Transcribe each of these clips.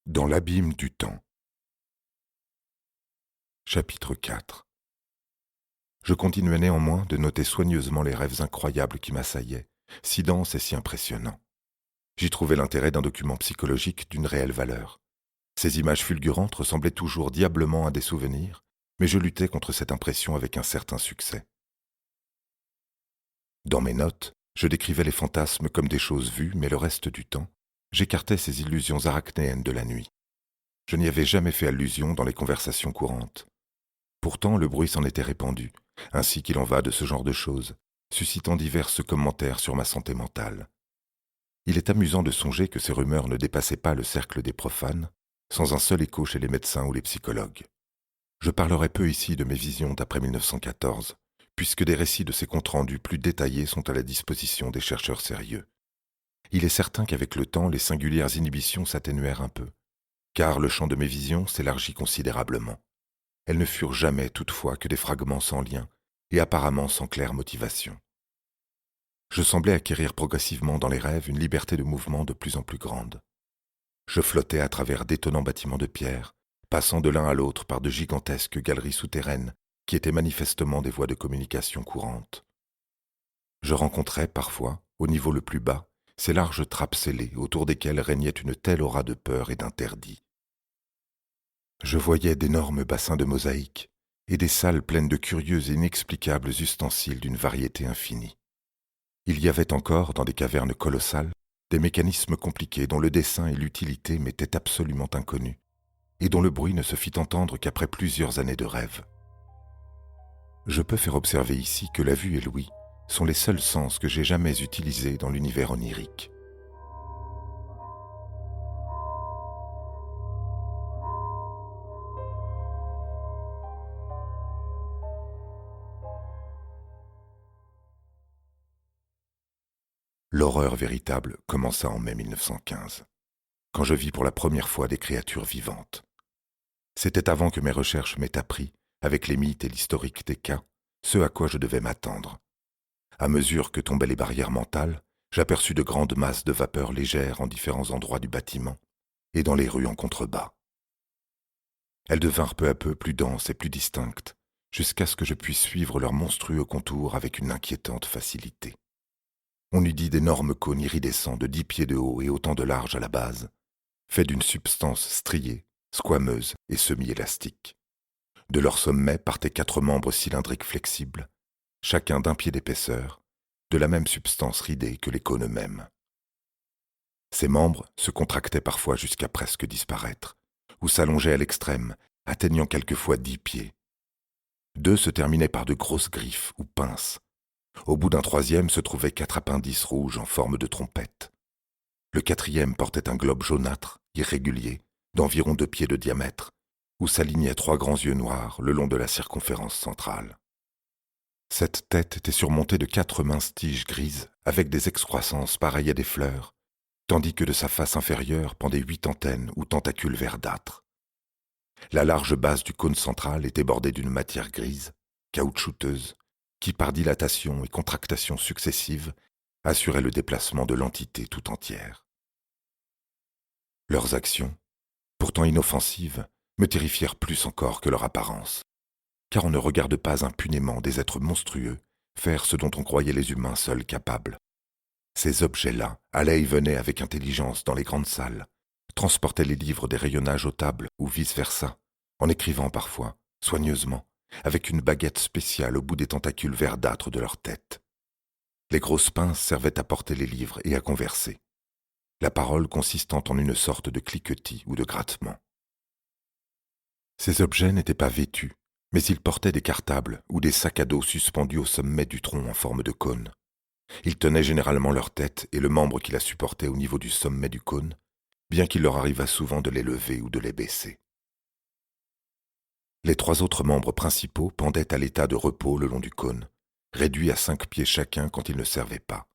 Dans l'abîme du temps. Chapitre 4. Je continuais néanmoins de noter soigneusement les rêves incroyables qui m'assaillaient, si denses et si impressionnants. J'y trouvais l'intérêt d'un document psychologique d'une réelle valeur. Ces images fulgurantes ressemblaient toujours diablement à des souvenirs, mais je luttais contre cette impression avec un certain succès. Dans mes notes, je décrivais les fantasmes comme des choses vues, mais le reste du temps, j'écartais ces illusions arachnéennes de la nuit. Je n'y avais jamais fait allusion dans les conversations courantes. Pourtant, le bruit s'en était répandu, ainsi qu'il en va de ce genre de choses, suscitant divers commentaires sur ma santé mentale. Il est amusant de songer que ces rumeurs ne dépassaient pas le cercle des profanes, sans un seul écho chez les médecins ou les psychologues. Je parlerai peu ici de mes visions d'après 1914, puisque des récits de ces comptes rendus plus détaillés sont à la disposition des chercheurs sérieux. Il est certain qu'avec le temps, les singulières inhibitions s'atténuèrent un peu, car le champ de mes visions s'élargit considérablement. Elles ne furent jamais toutefois que des fragments sans lien et apparemment sans claire motivation. Je semblais acquérir progressivement dans les rêves une liberté de mouvement de plus en plus grande. Je flottais à travers d'étonnants bâtiments de pierre, passant de l'un à l'autre par de gigantesques galeries souterraines qui étaient manifestement des voies de communication courantes. Je rencontrais parfois, au niveau le plus bas, ces larges trappes scellées autour desquelles régnait une telle aura de peur et d'interdit. Je voyais d'énormes bassins de mosaïques et des salles pleines de curieux et inexplicables ustensiles d'une variété infinie. Il y avait encore, dans des cavernes colossales, des mécanismes compliqués dont le dessin et l'utilité m'étaient absolument inconnus, et dont le bruit ne se fit entendre qu'après plusieurs années de rêve. Je peux faire observer ici que la vue et l'ouïe sont les seuls sens que j'ai jamais utilisés dans l'univers onirique. L'horreur véritable commença en mai 1915, quand je vis pour la première fois des créatures vivantes. C'était avant que mes recherches m'aient appris, avec les mythes et l'historique des cas, ce à quoi je devais m'attendre. À mesure que tombaient les barrières mentales, j'aperçus de grandes masses de vapeur légères en différents endroits du bâtiment et dans les rues en contrebas. Elles devinrent peu à peu plus denses et plus distinctes, jusqu'à ce que je puisse suivre leurs monstrueux contours avec une inquiétante facilité. On eût dit d'énormes cônes iridescents de 10 pieds de haut et autant de large à la base, faits d'une substance striée, squameuse et semi-élastique. De leur sommet partaient 4 membres cylindriques flexibles, chacun d'1 pied d'épaisseur, de la même substance ridée que les cônes eux-mêmes. Ces membres se contractaient parfois jusqu'à presque disparaître, ou s'allongeaient à l'extrême, atteignant quelquefois 10 pieds. 2 se terminaient par de grosses griffes ou pinces. Au bout d'un 3e se trouvaient 4 appendices rouges en forme de trompette. Le 4e portait un globe jaunâtre, irrégulier, d'environ 2 pieds de diamètre, où s'alignaient 3 grands yeux noirs le long de la circonférence centrale. Cette tête était surmontée de 4 minces tiges grises avec des excroissances pareilles à des fleurs, tandis que de sa face inférieure pendaient 8 antennes ou tentacules verdâtres. La large base du cône central était bordée d'une matière grise, caoutchouteuse, qui par dilatation et contractation successives assurait le déplacement de l'entité tout entière. Leurs actions, pourtant inoffensives, me terrifièrent plus encore que leur apparence, car on ne regarde pas impunément des êtres monstrueux faire ce dont on croyait les humains seuls capables. Ces objets-là allaient et venaient avec intelligence dans les grandes salles, transportaient les livres des rayonnages aux tables ou vice-versa, en écrivant parfois, soigneusement, avec une baguette spéciale au bout des tentacules verdâtres de leur tête. Les grosses pinces servaient à porter les livres et à converser, la parole consistant en une sorte de cliquetis ou de grattement. Ces objets n'étaient pas vêtus, mais ils portaient des cartables ou des sacs à dos suspendus au sommet du tronc en forme de cône. Ils tenaient généralement leur tête et le membre qui la supportait au niveau du sommet du cône, bien qu'il leur arrivât souvent de les lever ou de les baisser. Les 3 autres membres principaux pendaient à l'état de repos le long du cône, réduits à 5 pieds chacun quand ils ne servaient pas.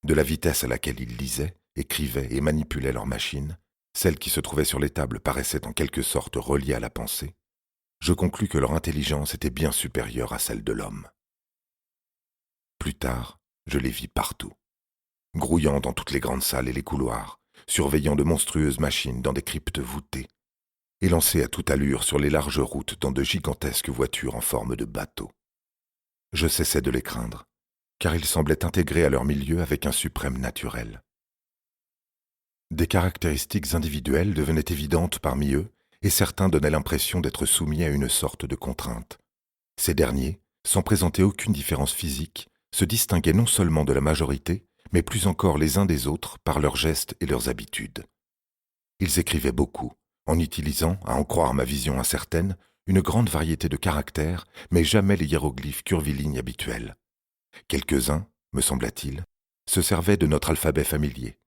De la vitesse à laquelle ils lisaient, écrivaient et manipulaient leurs machines, celles qui se trouvaient sur les tables paraissaient en quelque sorte reliées à la pensée, je conclus que leur intelligence était bien supérieure à celle de l'homme. Plus tard, je les vis partout, grouillant dans toutes les grandes salles et les couloirs, surveillant de monstrueuses machines dans des cryptes voûtées, élancés à toute allure sur les larges routes dans de gigantesques voitures en forme de bateaux. Je cessais de les craindre, car ils semblaient intégrés à leur milieu avec un suprême naturel. Des caractéristiques individuelles devenaient évidentes parmi eux, et certains donnaient l'impression d'être soumis à une sorte de contrainte. Ces derniers, sans présenter aucune différence physique, se distinguaient non seulement de la majorité, mais plus encore les uns des autres par leurs gestes et leurs habitudes. Ils écrivaient beaucoup, en utilisant, à en croire ma vision incertaine, une grande variété de caractères, mais jamais les hiéroglyphes curvilignes habituels. Quelques-uns, me sembla-t-il, se servaient de notre alphabet familier.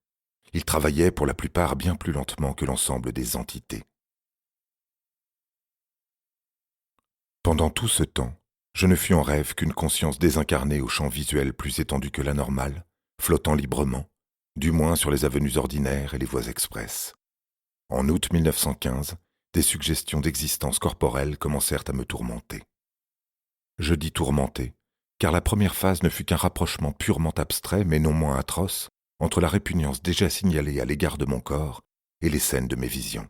Ils travaillaient pour la plupart bien plus lentement que l'ensemble des entités. Pendant tout ce temps, je ne fus en rêve qu'une conscience désincarnée au champ visuel plus étendu que la normale, flottant librement, du moins sur les avenues ordinaires et les voies express. En août 1915, des suggestions d'existence corporelle commencèrent à me tourmenter. Je dis tourmenter, car la première phase ne fut qu'un rapprochement purement abstrait mais non moins atroce entre la répugnance déjà signalée à l'égard de mon corps et les scènes de mes visions.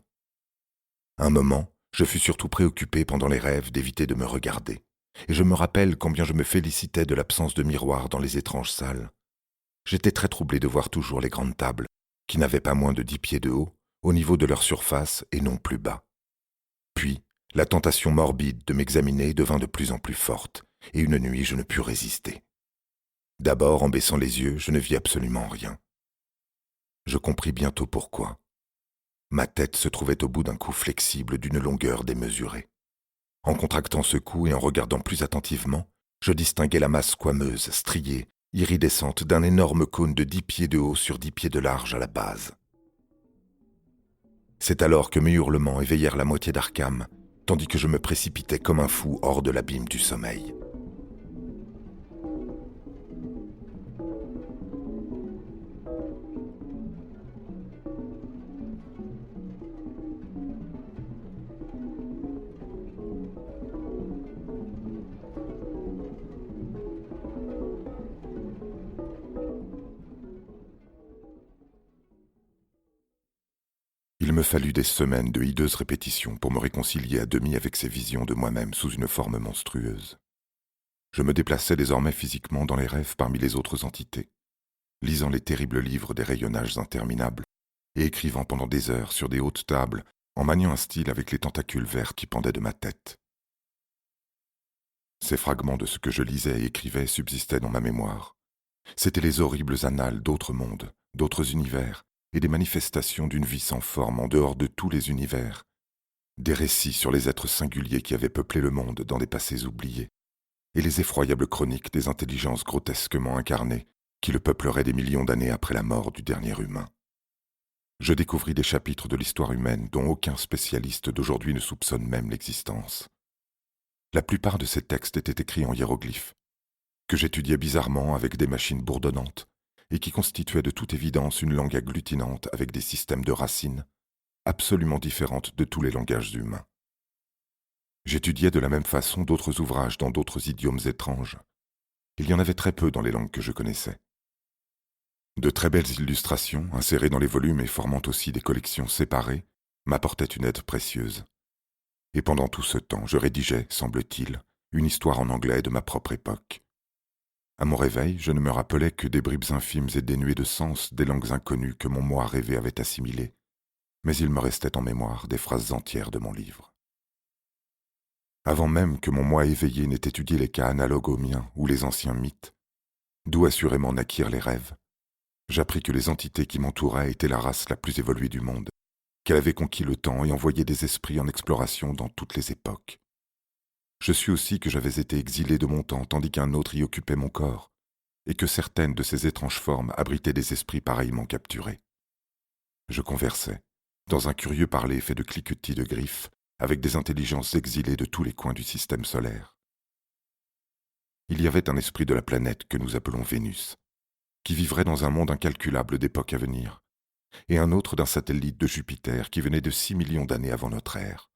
Un moment, je fus surtout préoccupé pendant les rêves d'éviter de me regarder, et je me rappelle combien je me félicitais de l'absence de miroir dans les étranges salles. J'étais très troublé de voir toujours les grandes tables, qui n'avaient pas moins de 10 pieds de haut, au niveau de leur surface et non plus bas. Puis, la tentation morbide de m'examiner devint de plus en plus forte, et une nuit je ne pus résister. D'abord, en baissant les yeux, je ne vis absolument rien. Je compris bientôt pourquoi. Ma tête se trouvait au bout d'un cou flexible d'une longueur démesurée. En contractant ce cou et en regardant plus attentivement, je distinguai la masse squameuse, striée, iridescente d'un énorme cône de 10 pieds de haut sur 10 pieds de large à la base. C'est alors que mes hurlements éveillèrent la moitié d'Arkham, tandis que je me précipitais comme un fou hors de l'abîme du sommeil. Il me fallut des semaines de hideuses répétitions pour me réconcilier à demi avec ces visions de moi-même sous une forme monstrueuse. Je me déplaçais désormais physiquement dans les rêves parmi les autres entités, lisant les terribles livres des rayonnages interminables et écrivant pendant des heures sur des hautes tables en maniant un style avec les tentacules verts qui pendaient de ma tête. Ces fragments de ce que je lisais et écrivais subsistaient dans ma mémoire. C'étaient les horribles annales d'autres mondes, d'autres univers, et des manifestations d'une vie sans forme en dehors de tous les univers, des récits sur les êtres singuliers qui avaient peuplé le monde dans des passés oubliés, et les effroyables chroniques des intelligences grotesquement incarnées qui le peupleraient des millions d'années après la mort du dernier humain. Je découvris des chapitres de l'histoire humaine dont aucun spécialiste d'aujourd'hui ne soupçonne même l'existence. La plupart de ces textes étaient écrits en hiéroglyphes, que j'étudiais bizarrement avec des machines bourdonnantes, et qui constituaient de toute évidence une langue agglutinante avec des systèmes de racines absolument différentes de tous les langages humains. J'étudiais de la même façon d'autres ouvrages dans d'autres idiomes étranges. Il y en avait très peu dans les langues que je connaissais. De très belles illustrations, insérées dans les volumes et formant aussi des collections séparées, m'apportaient une aide précieuse. Et pendant tout ce temps, je rédigeais, semble-t-il, une histoire en anglais de ma propre époque. À mon réveil, je ne me rappelais que des bribes infimes et dénuées de sens des langues inconnues que mon moi rêvé avait assimilées, mais il me restait en mémoire des phrases entières de mon livre. Avant même que mon moi éveillé n'ait étudié les cas analogues aux miens ou les anciens mythes, d'où assurément naquirent les rêves, j'appris que les entités qui m'entouraient étaient la race la plus évoluée du monde, qu'elle avait conquis le temps et envoyé des esprits en exploration dans toutes les époques. Je sus aussi que j'avais été exilé de mon temps tandis qu'un autre y occupait mon corps, et que certaines de ces étranges formes abritaient des esprits pareillement capturés. Je conversais, dans un curieux parler fait de cliquetis de griffes, avec des intelligences exilées de tous les coins du système solaire. Il y avait un esprit de la planète que nous appelons Vénus, qui vivrait dans un monde incalculable d'époques à venir, et un autre d'un satellite de Jupiter qui venait de 6 millions d'années avant notre ère.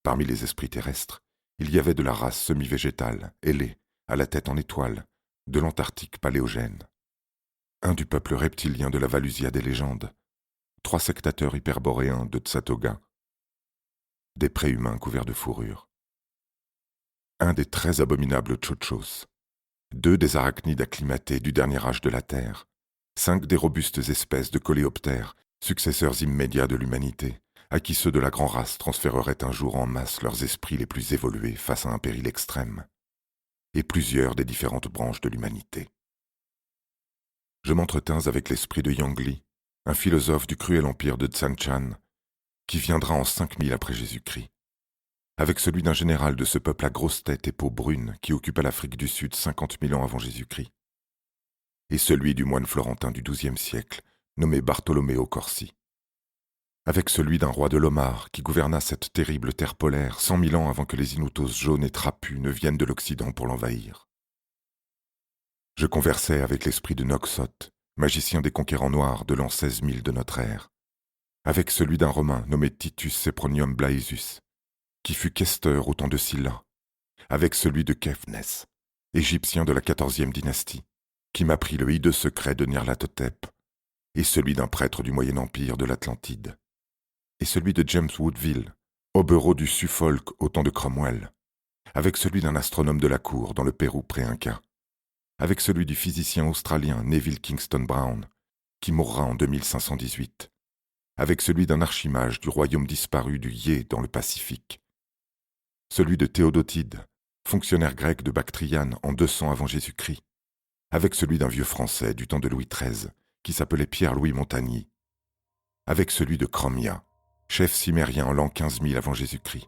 Parmi les esprits terrestres, il y avait de la race semi-végétale, ailée, à la tête en étoile, de l'Antarctique paléogène. Un du peuple reptilien de la Valusia des légendes, 3 sectateurs hyperboréens de Tsatoga, des préhumains couverts de fourrure, un des très abominables tchotchos, 2 des arachnides acclimatés du dernier âge de la Terre, 5 des robustes espèces de coléoptères, successeurs immédiats de l'humanité, à qui ceux de la grande race transféreraient un jour en masse leurs esprits les plus évolués face à un péril extrême, et plusieurs des différentes branches de l'humanité. Je m'entretins avec l'esprit de Yang Li, un philosophe du cruel empire de Zhanchan, qui viendra en 5000 après Jésus-Christ, avec celui d'un général de ce peuple à grosse tête et peau brune qui occupa l'Afrique du Sud 50 000 ans avant Jésus-Christ, et celui du moine florentin du XIIe siècle, nommé Bartolomeo Corsi, avec celui d'un roi de Lomar qui gouverna cette terrible terre polaire 100 000 ans avant que les Inutos jaunes et trapus ne viennent de l'Occident pour l'envahir. Je conversais avec l'esprit de Noxote, magicien des conquérants noirs de l'an 16 000 de notre ère, avec celui d'un Romain nommé Titus Sempronius Blaesus, qui fut questeur au temps de Sylla, avec celui de Képhnes, égyptien de la 14e dynastie, qui m'apprit le hideux secret de Nyarlathotep, et celui d'un prêtre du Moyen Empire de l'Atlantide, et celui de James Woodville, hobereau du Suffolk au temps de Cromwell, avec celui d'un astronome de la cour dans le Pérou pré-inca, avec celui du physicien australien Neville Kingston Brown, qui mourra en 2518, avec celui d'un archimage du royaume disparu du Yé dans le Pacifique, celui de Théodotide, fonctionnaire grec de Bactriane en 200 avant Jésus-Christ, avec celui d'un vieux Français du temps de Louis XIII, qui s'appelait Pierre-Louis Montagny, avec celui de Cromia, chef cimérien en l'an 15 000 avant Jésus-Christ,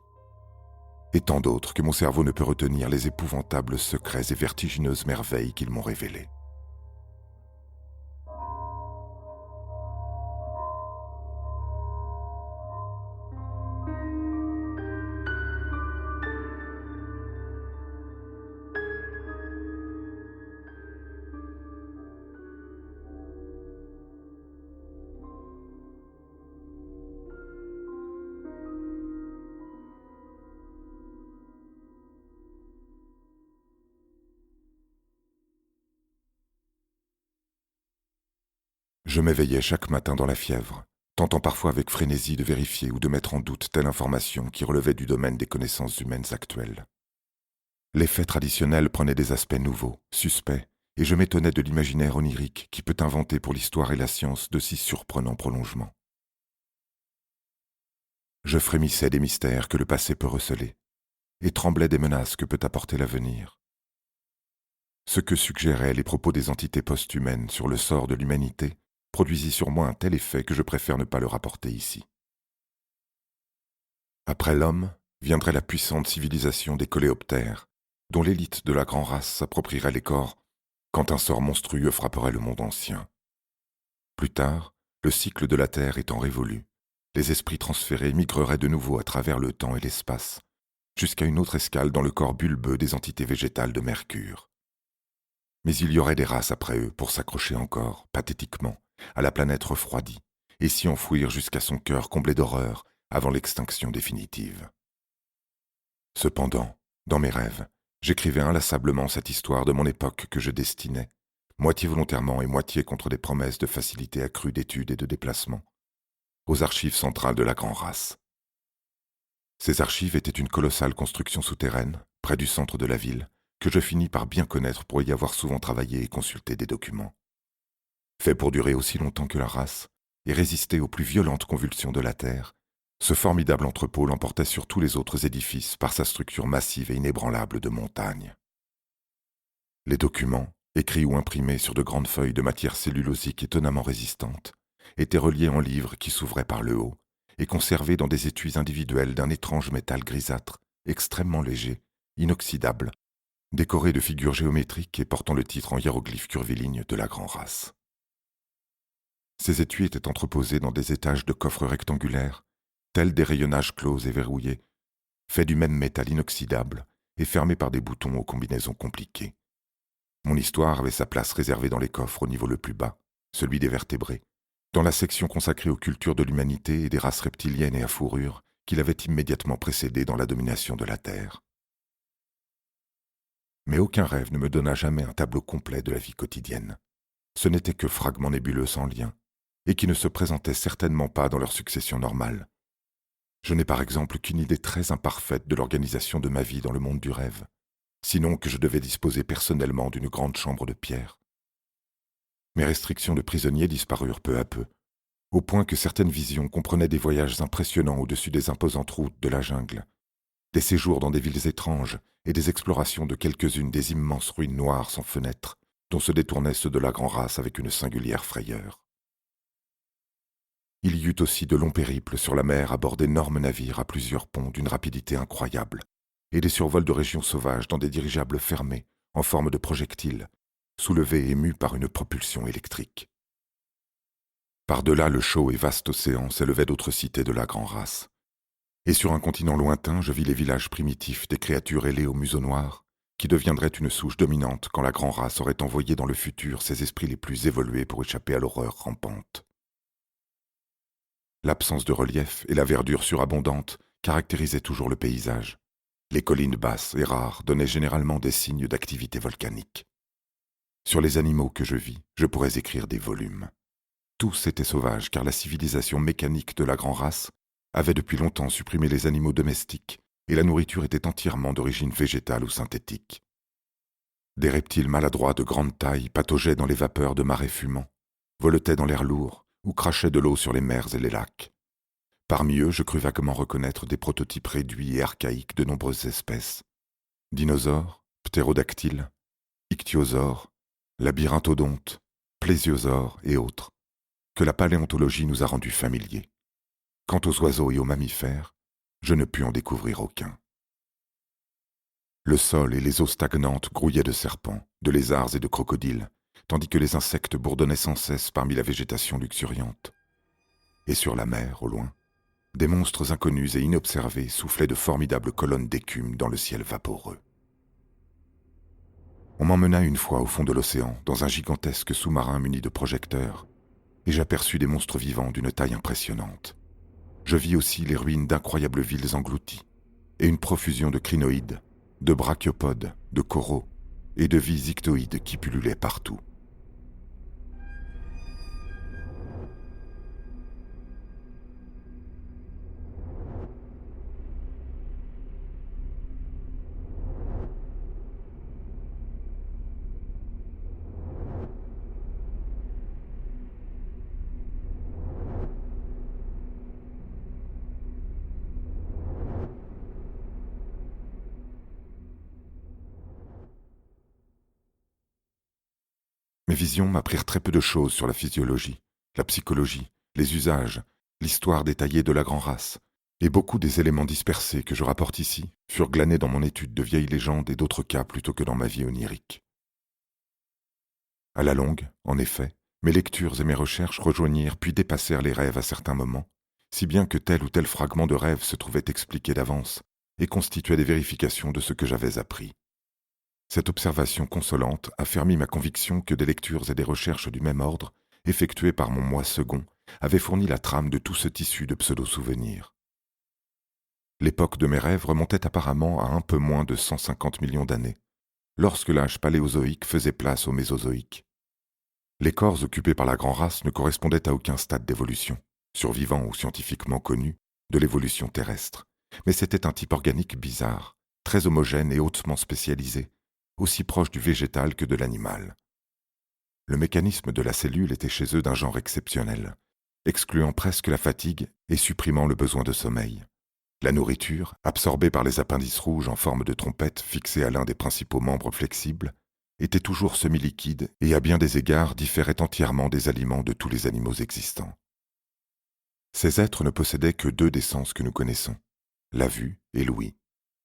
et tant d'autres que mon cerveau ne peut retenir les épouvantables secrets et vertigineuses merveilles qu'ils m'ont révélés. Je m'éveillais chaque matin dans la fièvre, tentant parfois avec frénésie de vérifier ou de mettre en doute telle information qui relevait du domaine des connaissances humaines actuelles. Les faits traditionnels prenaient des aspects nouveaux, suspects, et je m'étonnais de l'imaginaire onirique qui peut inventer pour l'histoire et la science de si surprenants prolongements. Je frémissais des mystères que le passé peut receler, et tremblais des menaces que peut apporter l'avenir. Ce que suggéraient les propos des entités post-humaines sur le sort de l'humanité produisit sur moi un tel effet que je préfère ne pas le rapporter ici. Après l'homme, viendrait la puissante civilisation des coléoptères, dont l'élite de la grande race s'approprierait les corps quand un sort monstrueux frapperait le monde ancien. Plus tard, le cycle de la Terre étant révolu, les esprits transférés migreraient de nouveau à travers le temps et l'espace, jusqu'à une autre escale dans le corps bulbeux des entités végétales de Mercure. Mais il y aurait des races après eux pour s'accrocher encore, pathétiquement, à la planète refroidie, et s'y enfouir jusqu'à son cœur comblé d'horreur avant l'extinction définitive. Cependant, dans mes rêves, j'écrivais inlassablement cette histoire de mon époque que je destinais, moitié volontairement et moitié contre des promesses de facilité accrue d'études et de déplacement, aux archives centrales de la grande race. Ces archives étaient une colossale construction souterraine, près du centre de la ville, que je finis par bien connaître pour y avoir souvent travaillé et consulté des documents. Fait pour durer aussi longtemps que la race et résister aux plus violentes convulsions de la Terre, ce formidable entrepôt l'emportait sur tous les autres édifices par sa structure massive et inébranlable de montagnes. Les documents, écrits ou imprimés sur de grandes feuilles de matière cellulosique étonnamment résistante, étaient reliés en livres qui s'ouvraient par le haut et conservés dans des étuis individuels d'un étrange métal grisâtre, extrêmement léger, inoxydable, décoré de figures géométriques et portant le titre en hiéroglyphes curvilignes de la grande race. Ces étuis étaient entreposés dans des étages de coffres rectangulaires, tels des rayonnages clos et verrouillés, faits du même métal inoxydable et fermés par des boutons aux combinaisons compliquées. Mon histoire avait sa place réservée dans les coffres au niveau le plus bas, celui des vertébrés, dans la section consacrée aux cultures de l'humanité et des races reptiliennes et à fourrure qui l'avaient immédiatement précédé dans la domination de la Terre. Mais aucun rêve ne me donna jamais un tableau complet de la vie quotidienne. Ce n'était que fragments nébuleux sans lien, et qui ne se présentaient certainement pas dans leur succession normale. Je n'ai par exemple qu'une idée très imparfaite de l'organisation de ma vie dans le monde du rêve, sinon que je devais disposer personnellement d'une grande chambre de pierre. Mes restrictions de prisonnier disparurent peu à peu, au point que certaines visions comprenaient des voyages impressionnants au-dessus des imposantes routes de la jungle, des séjours dans des villes étranges et des explorations de quelques-unes des immenses ruines noires sans fenêtres, dont se détournaient ceux de la grande race avec une singulière frayeur. Il y eut aussi de longs périples sur la mer à bord d'énormes navires à plusieurs ponts d'une rapidité incroyable, et des survols de régions sauvages dans des dirigeables fermés, en forme de projectiles, soulevés et mus par une propulsion électrique. Par-delà le chaud et vaste océan s'élevaient d'autres cités de la grande race. Et sur un continent lointain, je vis les villages primitifs des créatures ailées au museau noir, qui deviendraient une souche dominante quand la grande race aurait envoyé dans le futur ses esprits les plus évolués pour échapper à l'horreur rampante. L'absence de relief et la verdure surabondante caractérisaient toujours le paysage. Les collines basses et rares donnaient généralement des signes d'activité volcanique. Sur les animaux que je vis, je pourrais écrire des volumes. Tous étaient sauvages car la civilisation mécanique de la grande race avait depuis longtemps supprimé les animaux domestiques et la nourriture était entièrement d'origine végétale ou synthétique. Des reptiles maladroits de grande taille pataugeaient dans les vapeurs de marais fumants, voletaient dans l'air lourd ou crachaient de l'eau sur les mers et les lacs. Parmi eux, je crus vaguement reconnaître des prototypes réduits et archaïques de nombreuses espèces. Dinosaures, ptérodactyles, ichthyosaures, labyrinthodontes, plésiosaures et autres, que la paléontologie nous a rendus familiers. Quant aux oiseaux et aux mammifères, je ne pus en découvrir aucun. Le sol et les eaux stagnantes grouillaient de serpents, de lézards et de crocodiles, tandis que les insectes bourdonnaient sans cesse parmi la végétation luxuriante. Et sur la mer, au loin, des monstres inconnus et inobservés soufflaient de formidables colonnes d'écume dans le ciel vaporeux. On m'emmena une fois au fond de l'océan, dans un gigantesque sous-marin muni de projecteurs, et j'aperçus des monstres vivants d'une taille impressionnante. Je vis aussi les ruines d'incroyables villes englouties, et une profusion de crinoïdes, de brachiopodes, de coraux, et de vies ictoïdes qui pullulaient partout. Mes visions m'apprirent très peu de choses sur la physiologie, la psychologie, les usages, l'histoire détaillée de la grande race, et beaucoup des éléments dispersés que je rapporte ici furent glanés dans mon étude de vieilles légendes et d'autres cas plutôt que dans ma vie onirique. À la longue, en effet, mes lectures et mes recherches rejoignirent puis dépassèrent les rêves à certains moments, si bien que tel ou tel fragment de rêve se trouvait expliqué d'avance et constituait des vérifications de ce que j'avais appris. Cette observation consolante affermit ma conviction que des lectures et des recherches du même ordre, effectuées par mon moi second, avaient fourni la trame de tout ce tissu de pseudo-souvenirs. L'époque de mes rêves remontait apparemment à un peu moins de 150 millions d'années, lorsque l'âge paléozoïque faisait place au mésozoïque. Les corps occupés par la grande race ne correspondaient à aucun stade d'évolution, survivant ou scientifiquement connu, de l'évolution terrestre, mais c'était un type organique bizarre, très homogène et hautement spécialisé, aussi proche du végétal que de l'animal. Le mécanisme de la cellule était chez eux d'un genre exceptionnel, excluant presque la fatigue et supprimant le besoin de sommeil. La nourriture, absorbée par les appendices rouges en forme de trompette fixés à l'un des principaux membres flexibles, était toujours semi-liquide et à bien des égards différait entièrement des aliments de tous les animaux existants. Ces êtres ne possédaient que deux des sens que nous connaissons, la vue et l'ouïe,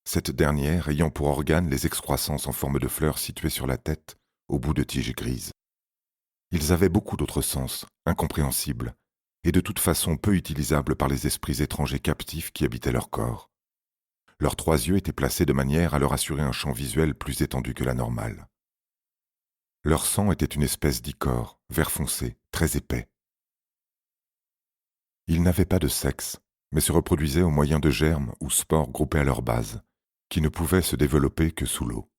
cette dernière ayant pour organe les excroissances en forme de fleurs situées sur la tête, au bout de tiges grises. Ils avaient beaucoup d'autres sens, incompréhensibles, et de toute façon peu utilisables par les esprits étrangers captifs qui habitaient leur corps. Leurs trois yeux étaient placés de manière à leur assurer un champ visuel plus étendu que la normale. Leur sang était une espèce d'ichor, vert foncé, très épais. Ils n'avaient pas de sexe, mais se reproduisaient au moyen de germes ou spores groupés à leur base, qui ne pouvaient se développer que sous l'eau.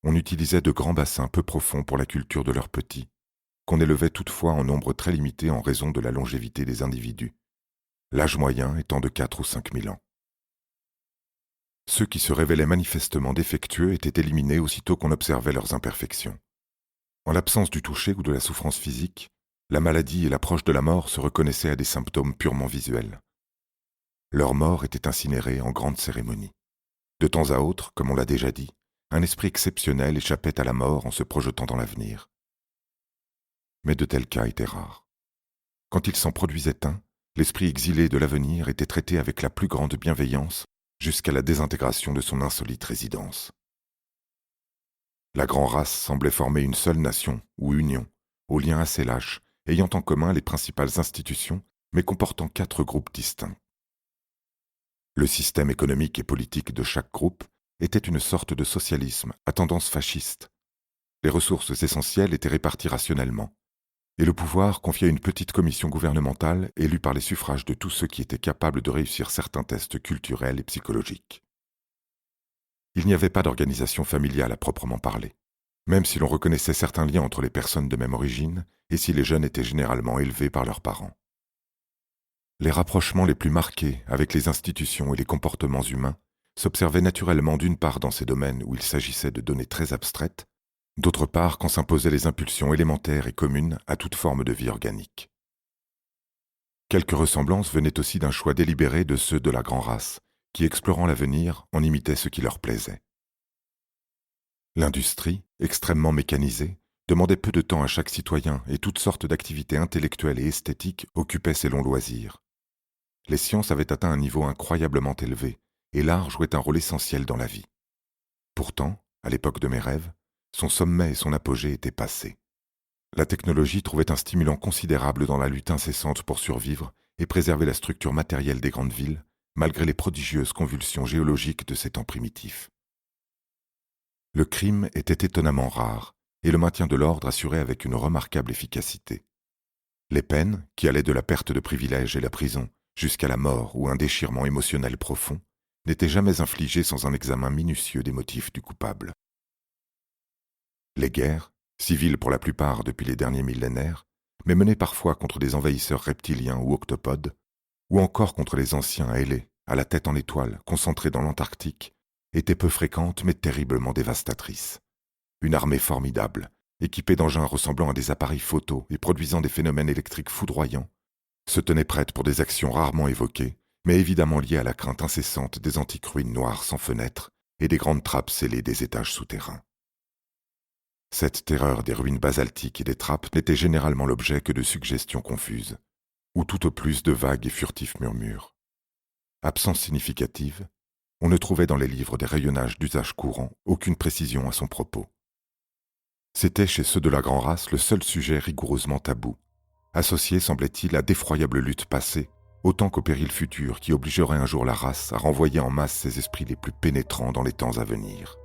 On utilisait de grands bassins peu profonds pour la culture de leurs petits, qu'on élevait toutefois en nombre très limité en raison de la longévité des individus, l'âge moyen étant de 4 ou 5 000 ans. Ceux qui se révélaient manifestement défectueux étaient éliminés aussitôt qu'on observait leurs imperfections. En l'absence du toucher ou de la souffrance physique, la maladie et l'approche de la mort se reconnaissaient à des symptômes purement visuels. Leur mort était incinérée en grande cérémonie. De temps à autre, comme on l'a déjà dit, un esprit exceptionnel échappait à la mort en se projetant dans l'avenir. Mais de tels cas étaient rares. Quand il s'en produisait un, l'esprit exilé de l'avenir était traité avec la plus grande bienveillance jusqu'à la désintégration de son insolite résidence. La grand-race semblait former une seule nation ou union, aux liens assez lâches, ayant en commun les principales institutions, mais comportant 4 groupes distincts. Le système économique et politique de chaque groupe était une sorte de socialisme à tendance fasciste. Les ressources essentielles étaient réparties rationnellement, et le pouvoir confié à une petite commission gouvernementale élue par les suffrages de tous ceux qui étaient capables de réussir certains tests culturels et psychologiques. Il n'y avait pas d'organisation familiale à proprement parler, même si l'on reconnaissait certains liens entre les personnes de même origine et si les jeunes étaient généralement élevés par leurs parents. Les rapprochements les plus marqués avec les institutions et les comportements humains s'observaient naturellement d'une part dans ces domaines où il s'agissait de données très abstraites, d'autre part quand s'imposaient les impulsions élémentaires et communes à toute forme de vie organique. Quelques ressemblances venaient aussi d'un choix délibéré de ceux de la grand-race, qui, explorant l'avenir, en imitaient ce qui leur plaisait. L'industrie, extrêmement mécanisée, demandait peu de temps à chaque citoyen et toutes sortes d'activités intellectuelles et esthétiques occupaient ses longs loisirs. Les sciences avaient atteint un niveau incroyablement élevé, et l'art jouait un rôle essentiel dans la vie. Pourtant, à l'époque de mes rêves, son sommet et son apogée étaient passés. La technologie trouvait un stimulant considérable dans la lutte incessante pour survivre et préserver la structure matérielle des grandes villes, malgré les prodigieuses convulsions géologiques de ces temps primitifs. Le crime était étonnamment rare, et le maintien de l'ordre assuré avec une remarquable efficacité. Les peines, qui allaient de la perte de privilèges et la prison jusqu'à la mort ou un déchirement émotionnel profond, n'étaient jamais infligées sans un examen minutieux des motifs du coupable. Les guerres, civiles pour la plupart depuis les derniers millénaires, mais menées parfois contre des envahisseurs reptiliens ou octopodes, ou encore contre les anciens ailés, à la tête en étoile, concentrés dans l'Antarctique, étaient peu fréquentes mais terriblement dévastatrices. Une armée formidable, équipée d'engins ressemblant à des appareils photo et produisant des phénomènes électriques foudroyants, se tenait prête pour des actions rarement évoquées, mais évidemment liées à la crainte incessante des antiques ruines noires sans fenêtres et des grandes trappes scellées des étages souterrains. Cette terreur des ruines basaltiques et des trappes n'était généralement l'objet que de suggestions confuses, ou tout au plus de vagues et furtifs murmures. Absence significative, on ne trouvait dans les livres des rayonnages d'usage courant aucune précision à son propos. C'était chez ceux de la grand-race le seul sujet rigoureusement tabou, associé, semblait-il, à d'effroyables luttes passées, autant qu'aux périls futurs qui obligeraient un jour la race à renvoyer en masse ses esprits les plus pénétrants dans les temps à venir.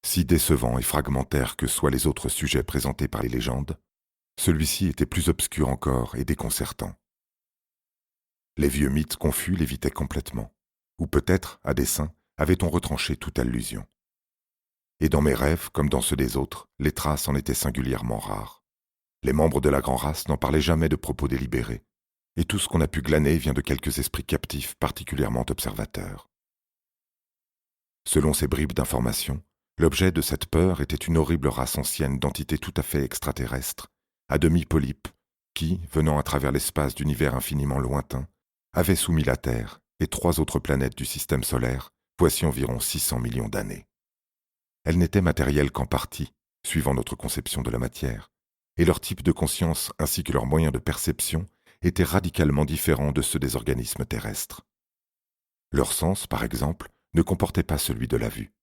Si décevant et fragmentaire que soient les autres sujets présentés par les légendes, celui-ci était plus obscur encore et déconcertant. Les vieux mythes confus l'évitaient complètement, ou peut-être, à dessein, avait-on retranché toute allusion. Et dans mes rêves, comme dans ceux des autres, les traces en étaient singulièrement rares. Les membres de la grand-race n'en parlaient jamais de propos délibérés, et tout ce qu'on a pu glaner vient de quelques esprits captifs particulièrement observateurs. Selon ces bribes d'informations, l'objet de cette peur était une horrible race ancienne d'entités tout à fait extraterrestres, à demi polypes, qui, venant à travers l'espace d'univers infiniment lointain, avait soumis la Terre et 3 autres planètes du système solaire, voici environ 600 millions d'années. Elles n'étaient matérielles qu'en partie, suivant notre conception de la matière, et leur type de conscience ainsi que leurs moyens de perception étaient radicalement différents de ceux des organismes terrestres. Leur sens, par exemple, ne comportait pas celui de la vue,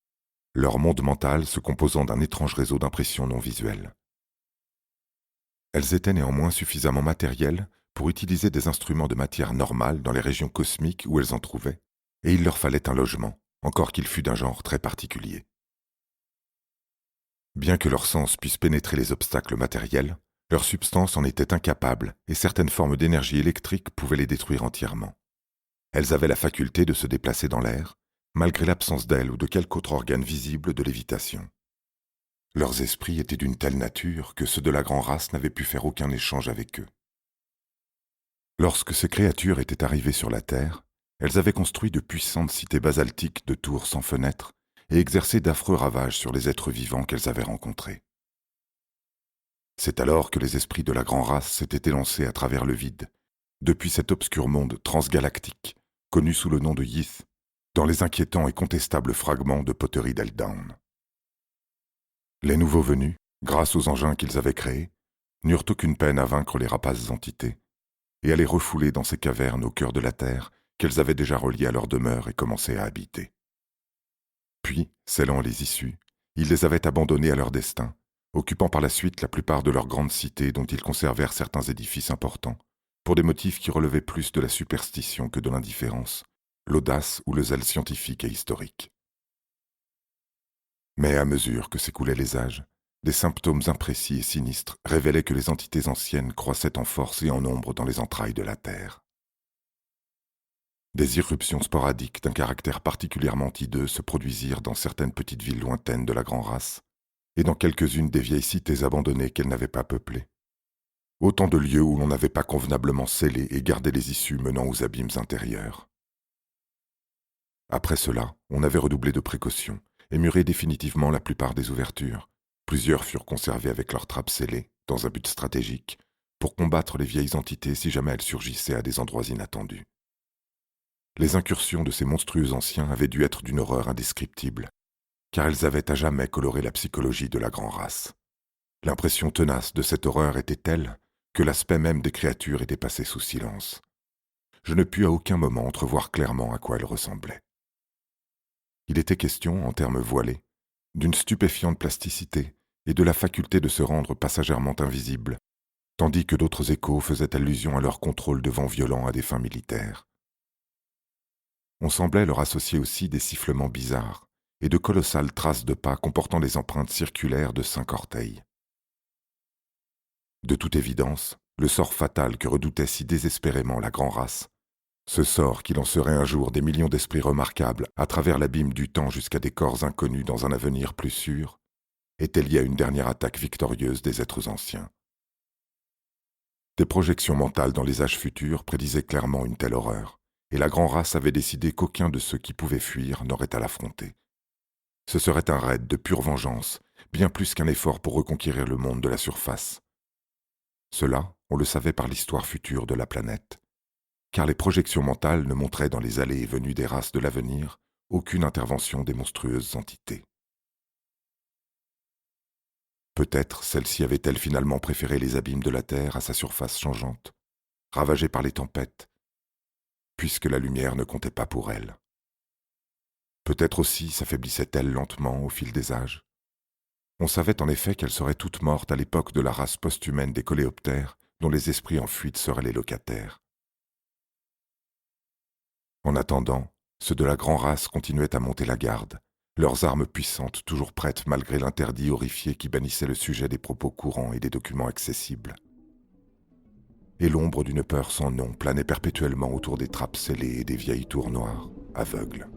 leur monde mental se composant d'un étrange réseau d'impressions non visuelles. Elles étaient néanmoins suffisamment matérielles pour utiliser des instruments de matière normale dans les régions cosmiques où elles en trouvaient, et il leur fallait un logement, encore qu'il fût d'un genre très particulier. Bien que leur sens puisse pénétrer les obstacles matériels, Leur substance en était incapable et certaines formes d'énergie électrique pouvaient les détruire entièrement. Elles avaient la faculté de se déplacer dans l'air, malgré l'absence d'ailes ou de quelque autre organe visible de lévitation. Leurs esprits étaient d'une telle nature que ceux de la grande race n'avaient pu faire aucun échange avec eux. Lorsque ces créatures étaient arrivées sur la Terre, elles avaient construit de puissantes cités basaltiques de tours sans fenêtres et exercé d'affreux ravages sur les êtres vivants qu'elles avaient rencontrés. C'est alors que les esprits de la grande race s'étaient élancés à travers le vide, depuis cet obscur monde transgalactique, connu sous le nom de Yith, dans les inquiétants et contestables fragments de poterie d'Eldown. Les nouveaux venus, grâce aux engins qu'ils avaient créés, n'eurent aucune peine à vaincre les rapaces entités, et à les refouler dans ces cavernes au cœur de la terre qu'elles avaient déjà reliées à leur demeure et commencé à habiter. Puis, scellant les issues, ils les avaient abandonnés à leur destin, occupant par la suite la plupart de leurs grandes cités dont ils conservèrent certains édifices importants, pour des motifs qui relevaient plus de la superstition que de l'indifférence, l'audace ou le zèle scientifique et historique. Mais à mesure que s'écoulaient les âges, des symptômes imprécis et sinistres révélaient que les entités anciennes croissaient en force et en nombre dans les entrailles de la Terre. Des irruptions sporadiques d'un caractère particulièrement hideux se produisirent dans certaines petites villes lointaines de la grande race, et dans quelques-unes des vieilles cités abandonnées qu'elle n'avait pas peuplées. Autant de lieux où l'on n'avait pas convenablement scellé et gardé les issues menant aux abîmes intérieurs. Après cela, on avait redoublé de précautions et muré définitivement la plupart des ouvertures. Plusieurs furent conservées avec leurs trappes scellées, dans un but stratégique, pour combattre les vieilles entités si jamais elles surgissaient à des endroits inattendus. Les incursions de ces monstrueux anciens avaient dû être d'une horreur indescriptible, car elles avaient à jamais coloré la psychologie de la grande race. L'impression tenace de cette horreur était telle que l'aspect même des créatures était passé sous silence. Je ne pus à aucun moment entrevoir clairement à quoi elles ressemblaient. Il était question, en termes voilés, d'une stupéfiante plasticité et de la faculté de se rendre passagèrement invisibles, tandis que d'autres échos faisaient allusion à leur contrôle de vents violents à des fins militaires. On semblait leur associer aussi des sifflements bizarres et de colossales traces de pas comportant les empreintes circulaires de 5 orteils. De toute évidence, le sort fatal que redoutait si désespérément la grande race, ce sort qui lancerait un jour des millions d'esprits remarquables à travers l'abîme du temps jusqu'à des corps inconnus dans un avenir plus sûr, était lié à une dernière attaque victorieuse des êtres anciens. Des projections mentales dans les âges futurs prédisaient clairement une telle horreur, et la grande race avait décidé qu'aucun de ceux qui pouvaient fuir n'aurait à l'affronter. Ce serait un raid de pure vengeance, bien plus qu'un effort pour reconquérir le monde de la surface. Cela, on le savait par l'histoire future de la planète, car les projections mentales ne montraient dans les allées et venues des races de l'avenir aucune intervention des monstrueuses entités. Peut-être celle-ci avait-elle finalement préféré les abîmes de la Terre à sa surface changeante, ravagée par les tempêtes, puisque la lumière ne comptait pas pour elle. Peut-être aussi s'affaiblissait-elle lentement au fil des âges. On savait en effet qu'elle serait toute morte à l'époque de la race post-humaine des coléoptères dont les esprits en fuite seraient les locataires. En attendant, ceux de la grande race continuaient à monter la garde, leurs armes puissantes toujours prêtes malgré l'interdit horrifié qui bannissait le sujet des propos courants et des documents accessibles. Et l'ombre d'une peur sans nom planait perpétuellement autour des trappes scellées et des vieilles tours noires, aveugles.